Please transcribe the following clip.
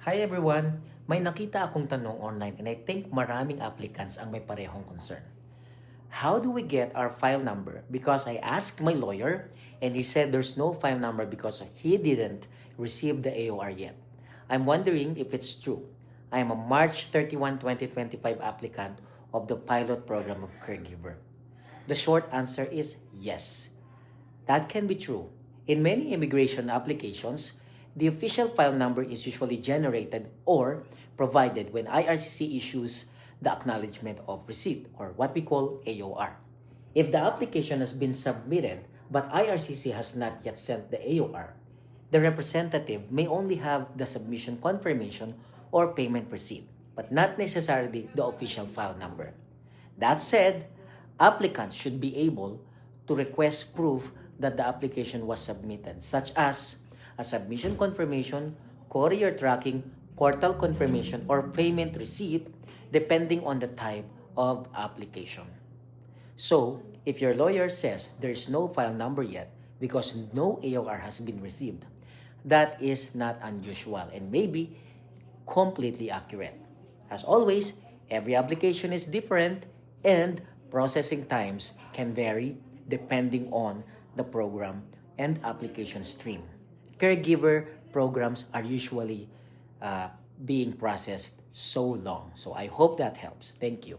Hi everyone! May nakita akong tanong online and I think maraming applicants ang may parehong concern. How do we get our file number? Because I asked my lawyer and he said there's no file number because he didn't receive the AOR yet. I'm wondering if it's true. I am a March 31, 2025 applicant of the pilot program of Caregiver. The short answer is yes. That can be true. In many immigration applications, the official file number is usually generated or provided when IRCC issues the acknowledgement of receipt, or what we call AOR. If the application has been submitted but IRCC has not yet sent the AOR, the representative may only have the submission confirmation or payment receipt, but not necessarily the official file number. That said, applicants should be able to request proof that the application was submitted, such as a submission confirmation, courier tracking, portal confirmation, or payment receipt, depending on the type of application. So, if your lawyer says there's no file number yet because no AOR has been received, that is not unusual and maybe completely accurate. As always, every application is different and processing times can vary depending on the program and application stream. Caregiver programs are usually being processed so long. So I hope that helps. Thank you.